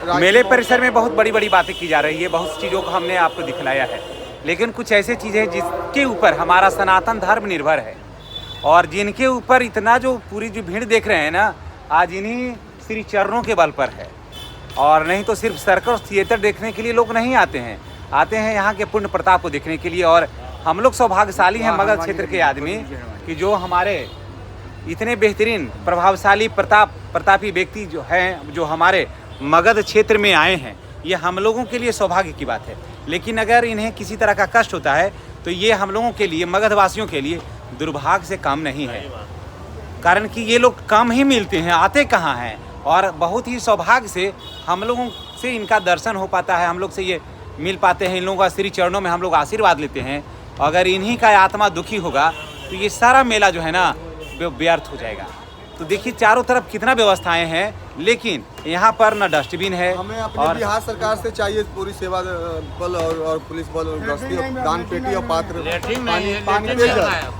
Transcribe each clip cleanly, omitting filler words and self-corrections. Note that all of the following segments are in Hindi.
मेले परिसर में बहुत बड़ी बड़ी बातें की जा रही है, बहुत चीज़ों को हमने आपको दिखलाया है, लेकिन कुछ ऐसी चीज़ें जिसके ऊपर हमारा सनातन धर्म निर्भर है और जिनके ऊपर इतना जो पूरी जो भीड़ देख रहे हैं ना, आज इन्हीं श्री चरणों के बल पर है। और नहीं तो सिर्फ सर्कस थिएटर देखने के लिए लोग नहीं आते हैं, आते हैं यहाँ के पुण्य प्रताप को देखने के लिए। और हम लोग सौभाग्यशाली हैं मगध क्षेत्र के आदमी कि जो हमारे इतने बेहतरीन प्रभावशाली प्रतापी व्यक्ति जो हैं, जो हमारे मगध क्षेत्र में आए हैं, ये हम लोगों के लिए सौभाग्य की बात है। लेकिन अगर इन्हें किसी तरह का कष्ट होता है तो ये हम लोगों के लिए, मगध वासियों के लिए दुर्भाग्य से कम नहीं है, कारण कि ये लोग कम ही मिलते हैं, आते कहाँ हैं। और बहुत ही सौभाग्य से हम लोगों से इनका दर्शन हो पाता है, हम लोग से ये मिल पाते हैं, इन लोगों का श्री चरणों में हम लोग आशीर्वाद लेते हैं। अगर इन्हीं का आत्मा दुखी होगा तो ये सारा मेला जो है ना व्यर्थ हो जाएगा। तो देखिए चारों तरफ कितना व्यवस्थाएं हैं, लेकिन यहाँ पर न डस्टबिन है। हमें अपने बिहार सरकार से चाहिए पूरी सेवा बल और पुलिस बल और गश्ती और दान पेटी और पात्र पानी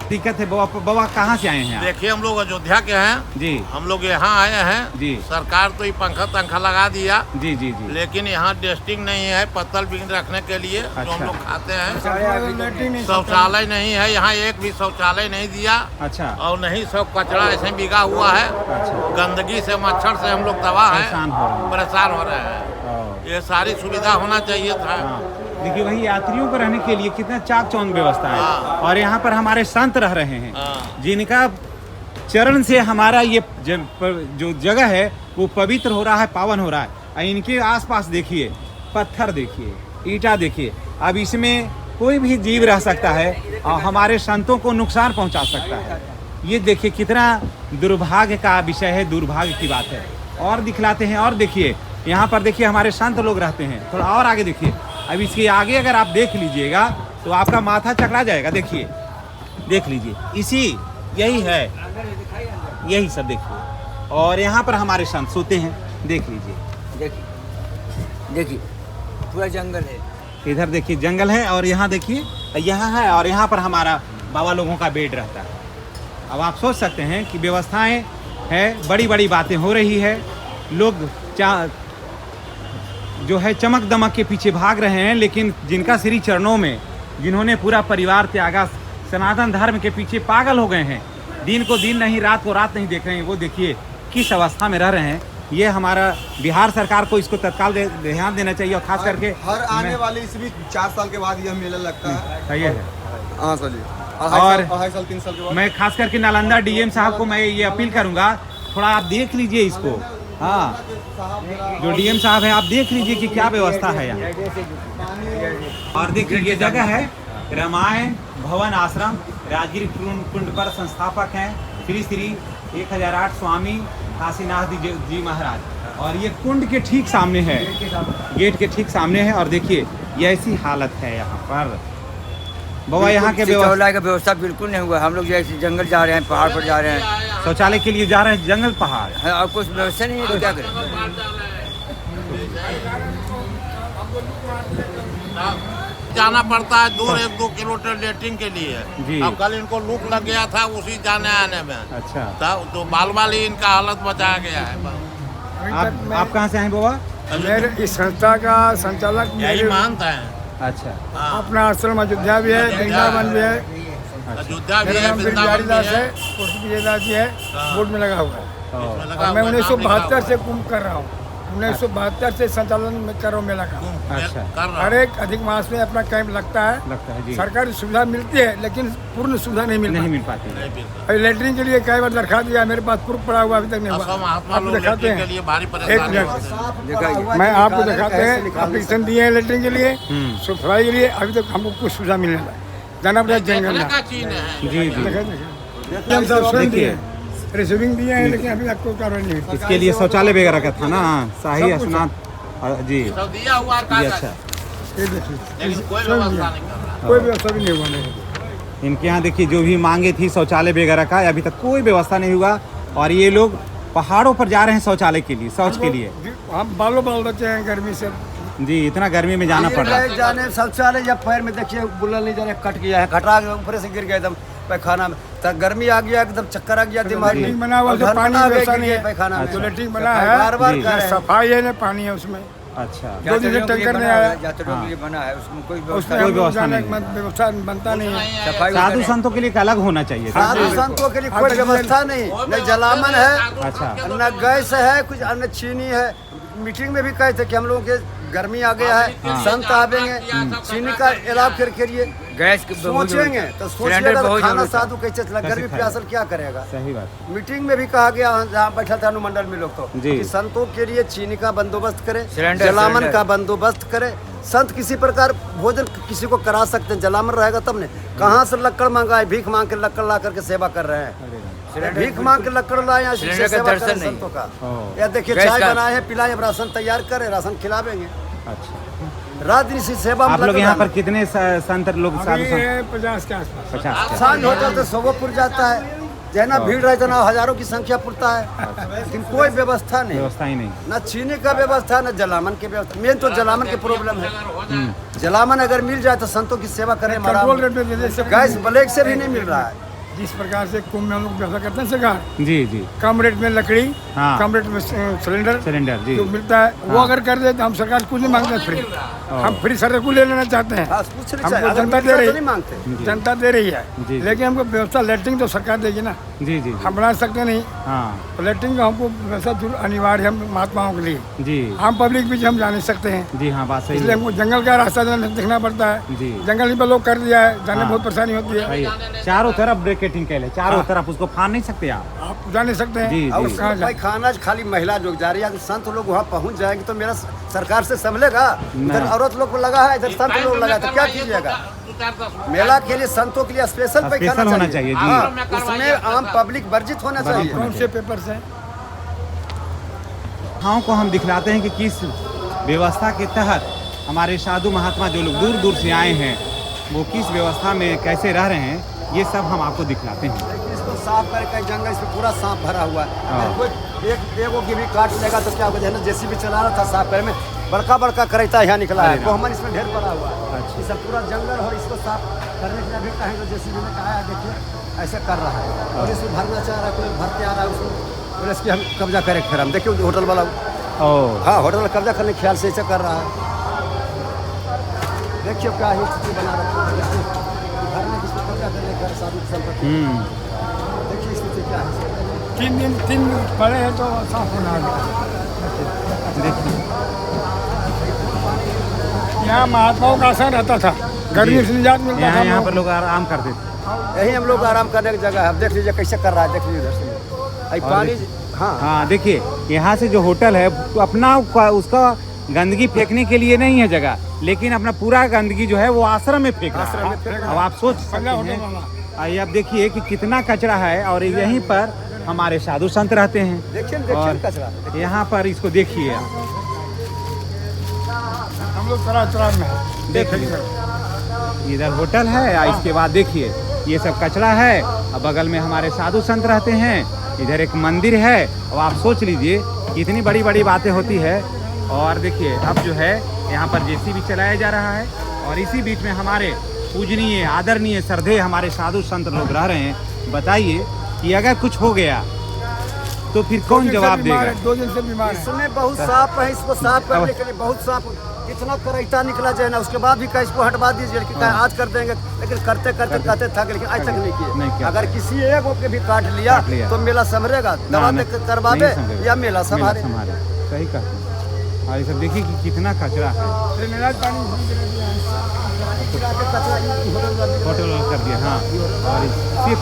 दिक्कत है। बाबा कहाँ से आए हैं? देखिए हम लोग अयोध्या के हैं जी, हम लोग यहाँ आए हैं जी। सरकार तो ये पंखा तंखा लगा दिया जी जी जी, लेकिन यहाँ डस्टिंग नहीं है पत्तल बिन रखने के लिए जो हम लोग खाते हैं। शौचालय नहीं है यहाँ, एक भी शौचालय नहीं दिया। अच्छा। और नहीं सब कचरा ऐसे बिगा हुआ है। अच्छा। गंदगी से मच्छर से हम लोग दवा है, परेशान हो रहे हैं। ये सारी सुविधा होना चाहिए था। देखिए वही यात्रियों को रहने के लिए कितना चाक चौंध व्यवस्था है। और यहाँ पर हमारे संत रह रहे हैं जिनका चरण से हमारा ये जो जगह है वो पवित्र हो रहा है, पावन हो रहा है। इनके आसपास देखिए, पत्थर देखिए, ईंटा देखिए, अब इसमें कोई भी जीव रह सकता है और हमारे संतों को नुकसान पहुँचा सकता है। ये देखिए कितना दुर्भाग्य का विषय है, दुर्भाग्य की बात है। और दिखलाते हैं, और देखिए यहाँ पर देखिए हमारे संत लोग रहते हैं। थोड़ा और आगे देखिए, अब इसके आगे अगर आप देख लीजिएगा तो आपका माथा चकरा जाएगा। देखिए, देख लीजिए, इसी यही है, यही सब देखिए। और यहाँ पर हमारे संत सोते हैं, देख लीजिए, देखिए पूरा जंगल है। इधर देखिए जंगल है और यहाँ देखिए यहाँ है, और यहाँ पर हमारा बाबा लोगों का बेड रहता है। अब आप सोच सकते हैं कि व्यवस्थाएं हैं, बड़ी बड़ी बातें हो रही है, लोग जो है चमक दमक के पीछे भाग रहे हैं, लेकिन जिनका श्री चरणों में, जिन्होंने पूरा परिवार त्यागा, सनातन धर्म के पीछे पागल हो गए हैं, दिन को दिन नहीं, रात को रात नहीं देख रहे हैं, वो देखिए किस अवस्था में रह रहे हैं। ये हमारा बिहार सरकार को इसको तत्काल ध्यान देना चाहिए। और खास करके हर आने वाले इस भी 4 साल के बाद यह मेला लगता है। सही है। हाँ सर जी। और 2.5 साल 3 साल के बाद मैं खास करके नालंदा डीएम साहब को मैं ये अपील करूंगा, थोड़ा आप देख लीजिए इसको। हाँ, जो डीएम साहब है, आप देख लीजिए कि क्या व्यवस्था है यहाँ। और देखिए ये जगह है रामायण भवन आश्रम, राजगिर कुंड पर संस्थापक हैं श्री श्री 1008 स्वामी काशीनाथ जी महाराज। और ये कुंड के ठीक सामने है, गेट के ठीक सामने है। और देखिए ये ऐसी हालत है यहाँ पर। बाबा यहाँ के शौचालय का व्यवस्था बिल्कुल नहीं हुआ। हम लोग जैसे जंगल जा रहे हैं, पहाड़ पर जा रहे हैं, शौचालय के लिए जा रहे हैं, जंगल पहाड़ है और कुछ व्यवस्था नहीं है तो क्या करें। जाना पड़ता है दूर 1-2 किलोमीटर लेटरिन के लिए जी। अब कल इनको लूट लग गया था उसी जाने आने में। अच्छा। तो बाल ही इनका हालत बचाया गया है। आप कहाँ से आए बाबा? मेरे इस संस्था का संचालक यही मानता है। अच्छा। अपना आश्रम अयोध्या भी है, वृंदावन भी है, अयोध्या भी मेरा है, नाम वृंदावन दास भी है, है। विजयदास जी है, बोर्ड में लगा हुआ है। इसमें लगा मैं हुआ है, 1972 से कुंभ कर रहा हूँ, 1972 से संचालन में कर रहा हूँ मेला का। अच्छा। कर रहा हर एक अधिक मास में अपना कैंप लगता है जी। सरकारी सुविधा मिलती है लेकिन पूर्ण सुविधा नहीं मिल पाती। अभी लेटरिन के लिए कई बार दरखास्त दिया, मेरे पास प्रूफ पड़ा हुआ, अभी तक नहीं हुआ। महात्मा आपको लोग दिखाते लेटरिन के हैं, लिए भारी एक परेशानी होती है। मिनट मैं आपको दिखाते हैं। एप्लीकेशन दिए हैं लेटरिन के लिए, सफाई के लिए, अभी तक हमको कुछ सुविधा मिलने लगा, जाना पड़ा जंगल में। का चीन है। जी जी। हम सब स्वयं दिए, रिसीविंग दिए हैं लेकिन अभी तक कोई कार्रवाई नहीं हुई। इसके लिए शौचालय वगैरह का था ना, शाही स्नान जी सब दिया हुआ है जी। कागज, अच्छा। ये देखिए, लेकिन कोई व्यवस्था नहीं कर रहा। कोई व्यवस्था भी नहीं हुआ नहीं। इनके यहाँ देखिए जो भी मांगे थी शौचालय वगैरह का, अभी तक कोई व्यवस्था नहीं हुआ। और ये लोग पहाड़ों पर जा रहे हैं शौचालय के लिए, शौच के लिए। हम बालों बाल बचे हैं गर्मी से जी, इतना गर्मी में जाना पड़ रहा है। जाने शौचालय जब पैर में देखिए बुलल नहीं जाने कट गया है, घटा ऊपर से गिर गया एकदम पैखाना में। गर्मी आ गया एकदम चक्कर आ गया दिमाग लेटरिन बना हुआ उसमें पानी व्यवस्था नहीं है, पैखाना जो लेटरिन बना है बार-बार ना सफाई है ना पानी है उसमें। अच्छा, 2 दिन से टैंकर नहीं आया, बना है उसमें कोई उसमें कोई हम लोग व्यवस्था जाने नहीं है। व्यवस्था बनता नहीं है। सफाई साधु संतों के लिए एक अलग होना चाहिए। साधु संतों के लिए कोई व्यवस्था नहीं, न जलावन है, अच्छा, न गैस है, कुछ अन्य चीनी है। मीटिंग में भी कहे थे कि हम लोगों के गर्मी आ गया है, संत आवेंगे, चीनी का इलाज करके लिए गैस सोचेंगे तो सोचिएगा खाना साधु कैसे चला, गर्मी प्यासल क्या करेगा। सही बात। मीटिंग में भी कहा गया, जहाँ बैठा था अनुमंडल में लोग तो जी। कि संतों के लिए चीनी का बंदोबस्त करे, जलावन का बंदोबस्त करे। संत किसी प्रकार भोजन किसी को करा सकते हैं, जलावन रहेगा तब ने। कहाँ से लक्कड़ मंगाए, भीख मांग के लक्कड़ ला करके सेवा कर रहे हैं। भीख मांग के लक्कड़ लाए या सेवा करें संतों का। या देखिए चाय बनाए हैं, पिलाए, राशन तैयार करे, राशन खिलावेंगे। अच्छा, रात दिन इसी सेवा में आप लोग लगे यहाँ पर रहना। कितने संत लोग साधु अभी संत? ये 50 के आसपास। 50। सांझ होता तो सोबोपुर जाता है, जहाँ भीड़ रहता ना हजारों की संख्या पुरता है, लेकिन कोई व्यवस्था नहीं, व्यवस्था ही नहीं। न चीनी का व्यवस्था, न जलावन की व्यवस्था। मेन तो जलावन के प्रॉब्लम है। जलावन अगर मिल जाए तो संतों की सेवा करें। कंट्रोल रेट में दे दे सब। गैस ब्लैक से भी नहीं मिल रहा है। जिस प्रकार से कुंभ में हम लोग व्यवस्था करते हैं सरकार, जी जी, कम रेट में लकड़ी, हाँ। कम रेट में सिलेंडर सिलेंडर जी, जो मिलता है वो अगर कर दे तो हम सरकार कुछ नहीं मांगते फ्री। हम फ्री सर्वे को ले लेना चाहते हैं, हाँ, कुछ नहीं हमको चाहिए, अगर जनता मिलता दे तो रही नहीं मांगते। जनता दे रही है, जी। लेकिन हमको व्यवस्था लेटरिन तो सरकार देगी ना, जी जी, हम बना सकते नहीं। हाँ तो लेटरिन का हमको व्यवस्था जरूर अनिवार्य है महात्माओं के लिए। जी, आम पब्लिक भी हम जा नहीं सकते हैं, जी हाँ, बात सही इसलिए है। हमको जंगल का रास्ता देखना पड़ता है। जी। जंगल पर लोग कर दिया है, जाने में हाँ। बहुत परेशानी होती है। सही है। चारों तरफ ब्रेकेटिंग कैले, चारों तरफ उसको फाड़ नहीं सकते आप। आप जा नहीं सकते हैं। जी, और जी। कहाँ भाई खाना खाली महिला लोग जा रही है, संत लोग वहाँ पहुँच जाएंगे तो मेरा सरकार से संभलेगा। इधर औरत लोग को लगा है, इधर संत लोग लगा है, तो क्या कीजिएगा। मेला के लिए संतों के लिए स्पेशल पैखाना होना चाहिए, जी। हाँ, उसमें आम पब्लिक वर्जित होना चाहिए। कौन से पेपर से गाँव को हम दिखलाते हैं कि किस व्यवस्था के तहत हमारे साधु महात्मा जो लोग दूर दूर से आए हैं वो किस व्यवस्था में कैसे रह रहे हैं, ये सब हम आपको दिखलाते हैं। इसको साफ करके जंगल इसमें पूरा सांप भरा हुआ है। अगर कोई एक की भी काट लेगा तो क्या होगा। ना जेसीबी चला रहा था साफ करे में, बड़का बड़का करैता यहाँ निकला है, कोहमन इसमें ढेर पड़ा हुआ है। अच्छा। ये सब पूरा जंगल हो, इसको साफ करने के लिए अभी कहेंगे जेसीबी ने कहा है, देखिए ऐसे कर रहा है। और इसमें भरना चाह रहा है, कोई भरते आ रहा है उसमें, और इसकी हम कब्जा करें। फिर हम देखिए होटल वाला, ओह, हाँ होटल कब्जा करने के ख्याल से ऐसे कर रहा है। देखिए क्या ही स्थिति बना रखी है, देखिए भरना किसको कब्जा करने का साधु संपत्ति। देखिए स्थिति क्या है। 3 दिन पड़े हैं तो साफ होना है। देखिए यहाँ महात्माओं का आसन रहता था, गर्मी से निजात मिलता था। यहाँ पर लोग आराम करते थे। यही हम लोग आराम करने की जगह है। अब देख लीजिए कैसे कर रहा है, देख लीजिए इधर से पानी। हाँ हाँ, देखिए यहाँ से जो होटल है तो अपना उसका गंदगी फेंकने के लिए नहीं है जगह, लेकिन अपना पूरा गंदगी जो है वो आश्रम में फेंक रहा है। अब आप सोच सकते हैं, आइए आप देखिए कि कितना कचरा है, और यहीं पर हमारे साधु संत रहते हैं। देखिए और कचरा यहाँ पर इसको देखिए, हम लोग तरह में है। देखिए इधर होटल है, और इसके बाद देखिए ये सब कचरा है, और बगल में हमारे साधु संत रहते हैं। इधर एक मंदिर है, और आप सोच लीजिए कितनी बड़ी बड़ी बातें होती है। और देखिए अब जो है यहाँ पर जेसीबी चलाया जा रहा है, और इसी बीच में हमारे पूजनीय आदरणीय श्रद्धेय हमारे साधु संत लोग रह रहे हैं। बताइए कि अगर कुछ हो गया तो फिर कौन जवाब देगा। 2 दिन से बीमार है। इसमें बहुत सांप है, इसको साफ करने के लिए बहुत सांप, कितना करैता निकला जाए ना, उसके बाद भी कहीं इसको हटवा दीजिए कि कहीं आज कर देंगे, लेकिन करते करते कहते थक, लेकिन आज तक नहीं किए। अगर किसी एक को भी काट लिया तो मेला संभरेगा, दवा करवावे या मेला संभाले। सही कहते हैं। और ये सब देखिए कि कितना कचरा है, होटल कर दिया। हाँ, और सिर्फ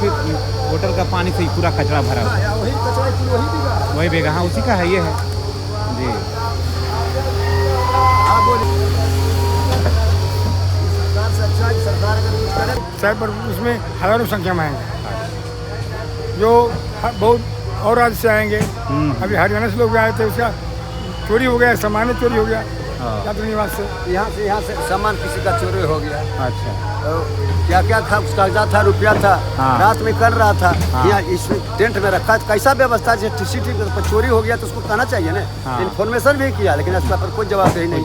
होटल का पानी से ही पूरा कचरा भरा हुआ है। वही कचरा वही बेगा, हाँ उसी का है, ये है जी। सरकार से अच्छा है, सरकार अगर कुछ करे। शायद पर उसमें हजारों संख्या में आएंगे जो बहुत और राज्य से आएंगे। अभी हरियाणा से लोग आए थे, उसका चोरी हो गया, सामान चोरी हो गया यात्री निवास से। यहाँ से सामान किसी का चोरी हो गया। अच्छा, क्या क्या था, उसका कागजात था, रुपया था, रात में कर रहा था, यहाँ इस टेंट में रखा। कैसा व्यवस्था है, टीसीटी पर चोरी हो गया तो उसको कहना चाहिए ना, इन्फॉर्मेशन भी किया, लेकिन इसका पर कोई जवाबदेही नहीं,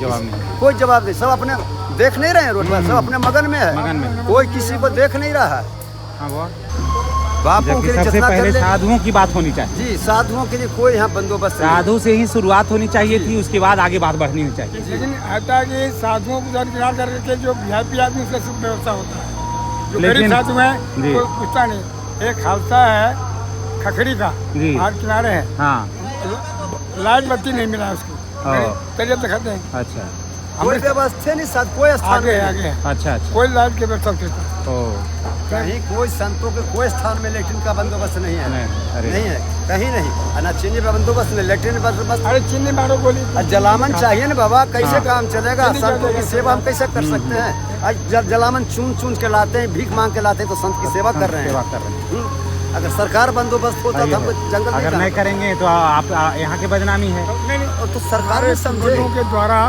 कोई जवाब नहीं। सब अपने देख नहीं रहे हैं रोड पर, सब अपने मगन में है, कोई किसी को देख नहीं रहा है। हाँ बापों जबकि के लिए सबसे जितना कर पहले ले। साधुओं की बात होनी चाहिए। जी, साधुओं के लिए कोई यहाँ बंदोबस्त नहीं। साधु से ही शुरुआत होनी चाहिए थी, उसके बाद आगे बात बढ़नी चाहिए। लेकिन ऐसा है कि साधुओं को दरकिनार करके जो वीआईपी आदमी उसका सब व्यवस्था होता है। जो लेकिन- गरीब साधु हैं जी। कोई पूछता नहीं। एक हादसा है खखड़ी का, जी। हाथ किनारे है, हाँ, लाइट बत्ती नहीं मिला उसको, तबियत दिखाते हैं। अच्छा कोई व्यवस्था नहीं, साथ कोई स्थान आगे नहीं है, है। आगे है, अच्छा अच्छा। कोई लाइट की व्यवस्था नहीं है। ओ कहीं कोई संतों के कोई स्थान में लेटरिन का बंदोबस्त नहीं है। नहीं, अरे। नहीं है, कहीं नहीं। और ना चीनी का बंदोबस्त नहीं, लेटरिन बंदोबस्त। अरे चीनी मारो गोली। और जलामन चाहिए ना बाबा, कैसे हाँ। काम चलेगा? चीनी संतों की का- सेवा हम कैसे कर सकते हैं? आज जलामन चुन चुन के लाते हैं, भीख मांग के लाते हैं, तो संत की सेवा कर रहे सेवा हैं। कर रहे हैं। अगर सरकार बंदोबस्त होता तो हमको जंगल अगर नहीं नहीं जाना करेंगे तो आप यहाँ की बदनामी है। नहीं नहीं, पड़ता। तो सरकार भी समझे। संगठनों के द्वारा,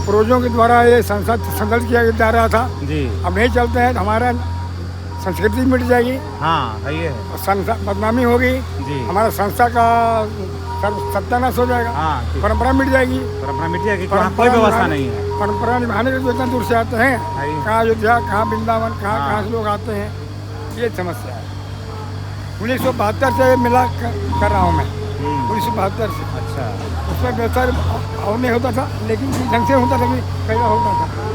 पूर्वजों के द्वारा ये संघर्ष किया जा रहा था। जी अब नहीं चलते हैं तो हमारा संस्कृति मिट जाएगी, हाँ, है ये है। बदनामी होगी, जी। हमारा संस्था का सत्यानाश हो जाएगा, हाँ, ठीक। परंपरा मिट जाएगी। परंपरा मिट जाएगी कि वहाँ कोई व्यवस्था नहीं है। परंपरा निभाने के लिए इतना दूर से आते हैं, है। कहाँ अयोध्या, कहाँ वृंदावन, कहाँ हाँ। कहाँ से लोग आते हैं, ये समस्या है। 1972 से मिला कर रहा हूँ मैं, 1972 से। अच्छा उसमें व्यवस्था और नहीं होता था, लेकिन जिस ढंग से होता था कि पहले होता था।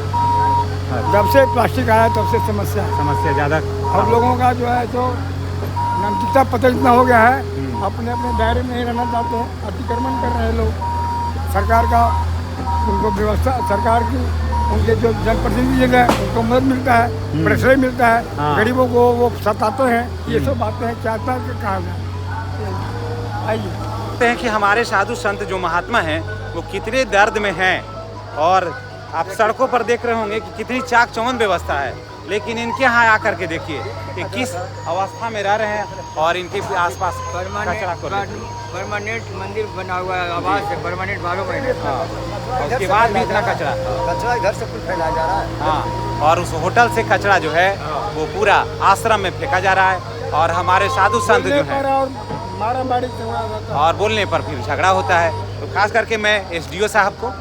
जब से प्लास्टिक आया तब से समस्या है। समस्या ज़्यादा। अब लोगों का जो है तो नैतिकता पता इतना हो गया है, अपने अपने दायरे में ही रहना चाहते हैं, अतिक्रमण कर रहे हैं लोग। सरकार का उनको व्यवस्था, सरकार की उनके जो जनप्रतिनिधि है उनको मदद मिलता है, प्रेशर मिलता है, हाँ। गरीबों को वो सताते हैं। ये सब बातें हैं, क्या था कि कहा जाए। आइए, कहते हैं कि हमारे साधु संत जो महात्मा हैं वो कितने दर्द में हैं, और आप सड़कों पर देख रहे होंगे कि कितनी चाक चौबंद व्यवस्था है, लेकिन इनके यहाँ आकर के देखिए कि किस अवस्था में रह रहे हैं और इनके आसपास कचरा को परमानेंट मंदिर बना हुआ है, आवास है परमानेंट 12 महीने। और उसके बाद भी इतना कचरा। कचरा घर से कुछ फैलाया जा रहा है। हाँ, और उस होटल से कचरा जो है वो पूरा आश्रम में फेंका जा रहा है, और हमारे साधु संत जो बोलने हैं पर और मारामारी झगड़ा होता है। और बोलने पर फिर झगड़ा होता है। तो खास करके मैं एसडीओ साहब को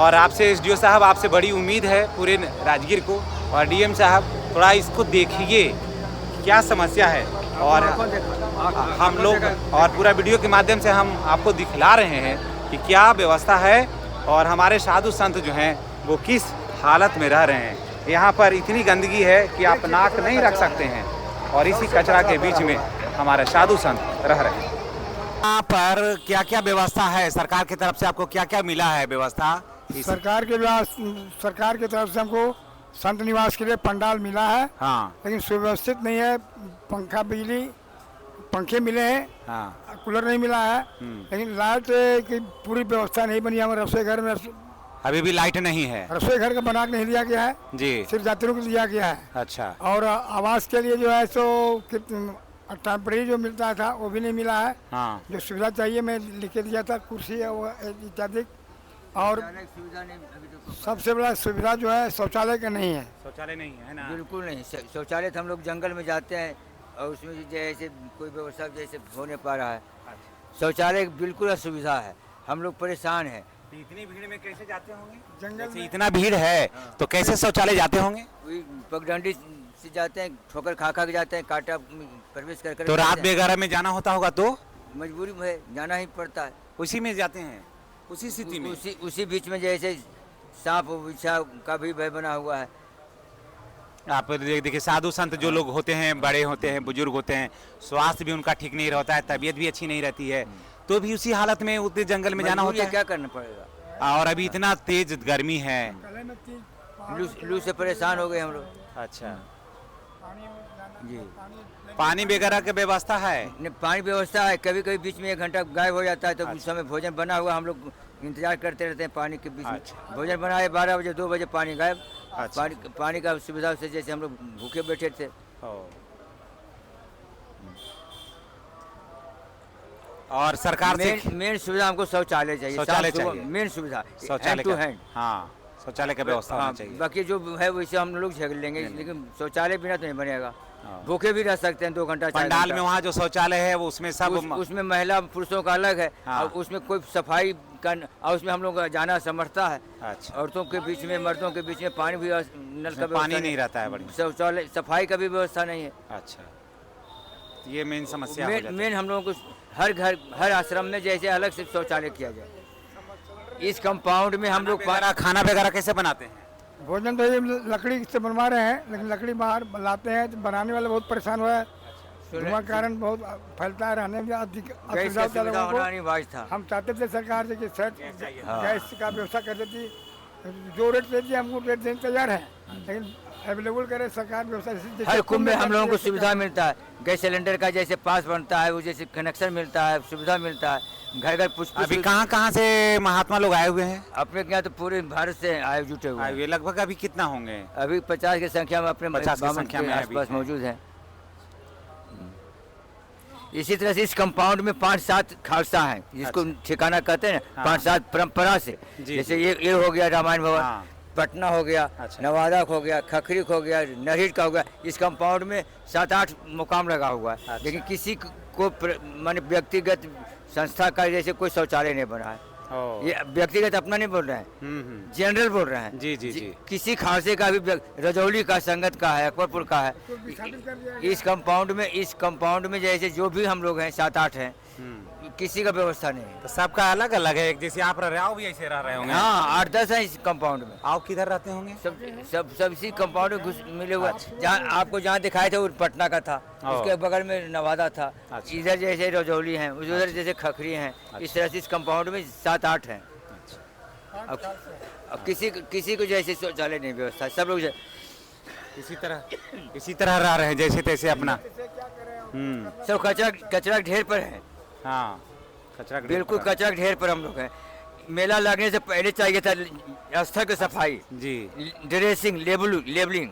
और आपसे, एसडीओ साहब आपसे बड़ी उम्मीद है पूरे राजगीर को, और डीएम साहब थोड़ा इसको देखिए क्या समस्या है, और हम लोग और पूरा वीडियो के माध्यम से हम आपको दिखला रहे हैं कि क्या व्यवस्था है और हमारे साधु संत जो हैं वो किस हालत में रह रहे हैं। यहाँ पर इतनी गंदगी है कि आप नाक नहीं रख सकते हैं, और इसी कचरा के बीच में हमारे साधु संत रह रहे हैं। यहाँ पर क्या क्या व्यवस्था है सरकार की तरफ से, आपको क्या क्या मिला है व्यवस्था? सरकार के तरफ से हमको संत निवास के लिए पंडाल मिला है, हाँ लेकिन सुव्यवस्थित नहीं है। पंखा, बिजली, पंखे मिले हैं, हाँ कूलर नहीं मिला है, लेकिन लाइट की पूरी व्यवस्था नहीं बनी है। हमारे रसोई घर में अभी भी लाइट नहीं है। रसोई घर का बना के नहीं दिया गया है, जी सिर्फ यात्रियों को दिया गया है। अच्छा और आवास के लिए जो है सो टेम्परेरी जो मिलता था वो भी नहीं मिला है। हाँ जो सुविधा चाहिए मैं लिख के दिया था, कुर्सी इत्यादि। और सबसे बड़ा सुविधा जो है शौचालय का नहीं है। शौचालय नहीं है ना? बिल्कुल नहीं। शौचालय तो हम लोग जंगल में जाते हैं और उसमें जैसे कोई व्यवस्था जैसे हो नहीं पा रहा है। शौचालय बिल्कुल असुविधा है, हम लोग परेशान हैं। इतनी भीड़ में कैसे जाते होंगे? जंगल जैसे में इतना भीड़ है तो कैसे शौचालय जाते होंगे? वही पगडंडी से जाते हैं, ठोकर खा खा के जाते हैं, कांटा प्रवेश कर कर तो रात वगैरह में जाना होता होगा तो मजबूरी में जाना ही पड़ता है। उसी में जाते हैं, उसी स्थिति में। उसी बीच में जैसे सांप बिच्छा का भी भय बना हुआ है। आप देखिए साधु संत जो लोग होते हैं, बड़े होते हैं, बुजुर्ग होते हैं, स्वास्थ्य भी उनका ठीक नहीं रहता है, तबीयत भी अच्छी नहीं रहती है, तो भी उसी हालत में उतने जंगल में जाना होता है। क्या करना पड़ेगा? और अभी इतना तेज गर्मी है। लू से परेशान हो गए हम लोग। अच्छा, जी, पानी वगैरह की व्यवस्था है? नहीं, पानी व्यवस्था है, कभी कभी बीच में 1 घंटा गायब हो जाता है, तो उस समय भोजन बना हुआ हम लोग इंतजार करते रहते हैं पानी के बीच में। अच्छा। भोजन बनाए 12 बजे 2 बजे पानी गायब। अच्छा। पानी का सुविधा से जैसे हम लोग भूखे बैठे थे। और सरकार से मेन सुविधा हमको शौचालय चाहिए। शौचालय साफ सुथरा चाहिए। मेन सुविधा, शौचालय हैंड टू का, हैंड। हाँ शौचालय का व्यवस्था होना चाहिए। बाकी जो है वैसे हम लोग झेल लेंगे, लेकिन शौचालय बिना तो नहीं बनेगा। भूखे भी रह सकते हैं 2 घंटा 4 पंडाल घंटा। में वहाँ जो शौचालय है वो उसमें सब उसमें महिला पुरुषों का अलग है। हाँ। और उसमें कोई सफाई का, और उसमें हम लोग जाना समर्थता है। अच्छा। औरतों के बीच में, मर्दों के बीच में पानी भी, नल का पानी नहीं रहता है बढ़िया। शौचालय सफाई का भी व्यवस्था नहीं है। अच्छा, ये मेन समस्या हो जाती है। मेन हम लोगों को हर घर हर आश्रम में जैसे अलग से शौचालय किया जाए। इस कंपाउंड में हम लोग खाना वगैरह कैसे बनाते हैं? भोजन तो ये लकड़ी से बनवा रहे हैं, लेकिन लकड़ी बाहर लाते हैं तो बनाने वाले बहुत परेशान हुआ है। धुआं के कारण बहुत फैलता है, रहने में अधिक गैस असुविधा का होता है सुविधा लोगों होना को। अनिवार्य था। हम चाहते थे सरकार से कि गैस का व्यवस्था कर देती, जो रेट देती हमको रेट देने तैयार है, लेकिन अवेलेबल करे सरकार व्यवस्था। जैसे हर कुंभ में हम लोगों को सुविधा मिलता है, गैस सिलेंडर का जैसे पास बनता है, वो जैसे कनेक्शन मिलता है, सुविधा मिलता है, घर घर पुष्प। अभी कहाँ से महात्मा लोग आए हुए हैं? अपने के यहाँ तो पूरे भारत से आए जुटे हुए हैं। ये लगभग अभी कितना होंगे? अभी 50 की संख्या में अपने 50 की बावन संख्या के में आसपास अभी मौजूद हैं। इसी तरह से इस कंपाउंड में 5-7 खालसा हैं, जिसको ठिकाना कहते हैं ना, 5-7 परंपरा से। जी, जैसे ये हो गया रामायण भवन, हाँ। पटना हो गया, अच्छा। नवादा हो गया, खखरी हो गया, नरहिट का हो गया। इस कंपाउंड में 7-8 मुकाम लगा हुआ है। अच्छा। लेकिन किसी को माने व्यक्तिगत संस्था का जैसे कोई शौचालय नहीं बना है। ओ। ये व्यक्तिगत अपना नहीं बोल रहे हैं, जनरल बोल रहे हैं। जी, जी, जी। किसी खालसे का भी, रजौली का, संगत का है, अकबरपुर का है। इस कंपाउंड में जैसे जो भी हम लोग हैं 7-8 हैं, किसी का व्यवस्था नहीं है। तो सबका अलग अलग है, जैसे आप रह रहे हो भी ऐसे रह रहे होंगे। हाँ, 8-10 हैं इस कंपाउंड में। आप किधर रहते होंगे? सब इसी कंपाउंड में घुस मिले हुए। जहाँ आपको जहाँ दिखाए थे वो पटना का था, उसके बगल में नवादा था, अच्छा। इधर जैसे रजौली हैं, उधर जैसे खखरी हैं। इस तरह से इस कंपाउंड में 7-8 हैं। अब किसी को जैसे शौचालय नहीं व्यवस्था, सब लोग इसी तरह रह रहे हैं जैसे तैसे अपना। सब कचरा ढेर पर है। हाँ, कचरा बिल्कुल कचरा ढेर पर हम लोग हैं। मेला लगने से पहले चाहिए था स्थल की सफाई, जी। Dressing, labelling.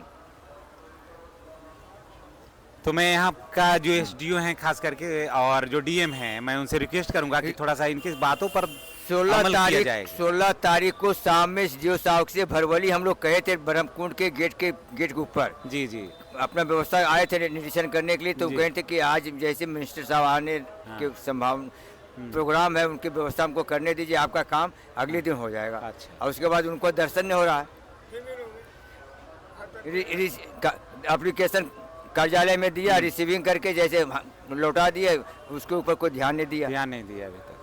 तो मैं यहाँ का जो एसडीओ हैं खास करके और जो डीएम हैं, मैं उनसे रिक्वेस्ट करूंगा कि थोड़ा सा इनकी बातों पर 16 तारीख को शाम में एसडीओ साहब से भरवली हम लोग गए थे, ब्रह्मकुंड के गेट के ऊपर। जी जी। अपना व्यवस्था आए थे निरीक्षण करने के लिए, तो कहे थे कि आज जैसे मिनिस्टर साहब आने के संभावना प्रोग्राम है, उनकी व्यवस्था हमको करने दीजिए, आपका काम अगले दिन हो जाएगा। अच्छा। और उसके बाद उनको दर्शन नहीं हो रहा है। एप्लीकेशन कार्यालय में दिया, रिसीविंग करके जैसे लौटा दिए, उसके ऊपर कोई ध्यान नहीं दिया अभी तक।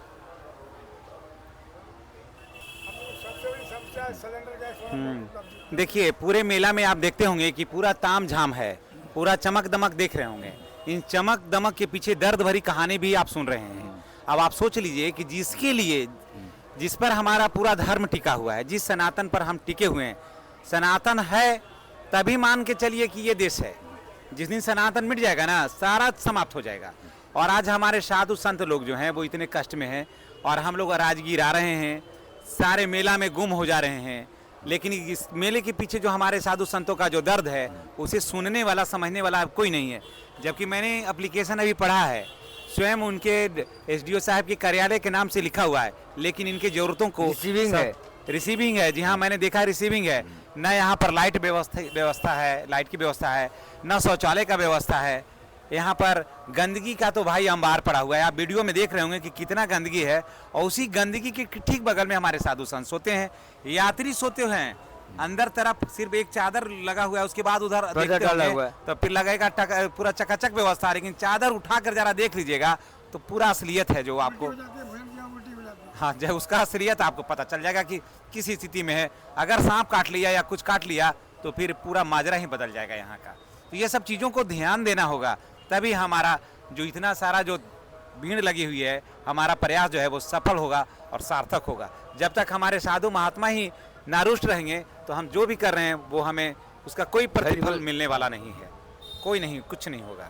देखिए पूरे मेला में आप देखते होंगे कि पूरा ताम झाम है, पूरा चमक दमक देख रहे होंगे। इन चमक दमक के पीछे दर्द भरी कहानी भी आप सुन रहे हैं। अब आप सोच लीजिए कि जिसके लिए, जिस पर हमारा पूरा धर्म टिका हुआ है, जिस सनातन पर हम टिके हुए हैं, सनातन है तभी मान के चलिए कि ये देश है। जिस दिन सनातन मिट जाएगा ना, सारा समाप्त हो जाएगा। और आज हमारे साधु संत लोग जो हैं वो इतने कष्ट में हैं, और हम लोग राजगीर आ रहे हैं, सारे मेला में गुम हो जा रहे हैं। लेकिन इस मेले के पीछे जो हमारे साधु संतों का जो दर्द है, उसे सुनने वाला, समझने वाला कोई नहीं है। जबकि मैंने एप्लीकेशन अभी पढ़ा है, स्वयं उनके एसडीओ साहब के कार्यालय के नाम से लिखा हुआ है, लेकिन इनकी जरूरतों को रिसीविंग है। जी हाँ, मैंने देखा रिसीविंग है। न यहाँ पर लाइट व्यवस्था है, लाइट की व्यवस्था है, न शौचालय का व्यवस्था है। यहाँ पर गंदगी का तो भाई अंबार पड़ा हुआ है। आप वीडियो में देख रहे होंगे कि कितना गंदगी है, और उसी गंदगी के ठीक बगल में हमारे साधु संत सोते हैं, यात्री सोते हैं। अंदर तरफ सिर्फ एक चादर लगा हुआ है, उसके बाद उधर देखते होंगे तो फिर लगेगा पूरा चकाचक व्यवस्था। लेकिन चादर उठाकर जरा देख लीजिएगा तो पूरा असलियत है जो आपको, हाँ, जब उसका असलियत आपको पता चल जाएगा कि किस स्थिति में है। अगर सांप काट लिया या कुछ काट लिया तो फिर पूरा माजरा ही बदल जाएगा यहाँ का। तो ये सब चीज़ों को ध्यान देना होगा, तभी हमारा जो इतना सारा जो भीड़ लगी हुई है, हमारा प्रयास जो है वो सफल होगा और सार्थक होगा। जब तक हमारे साधु महात्मा ही नारुष्ट रहेंगे तो हम जो भी कर रहे हैं वो हमें उसका कोई प्रतिफल मिलने वाला नहीं है। कोई नहीं, कुछ नहीं होगा।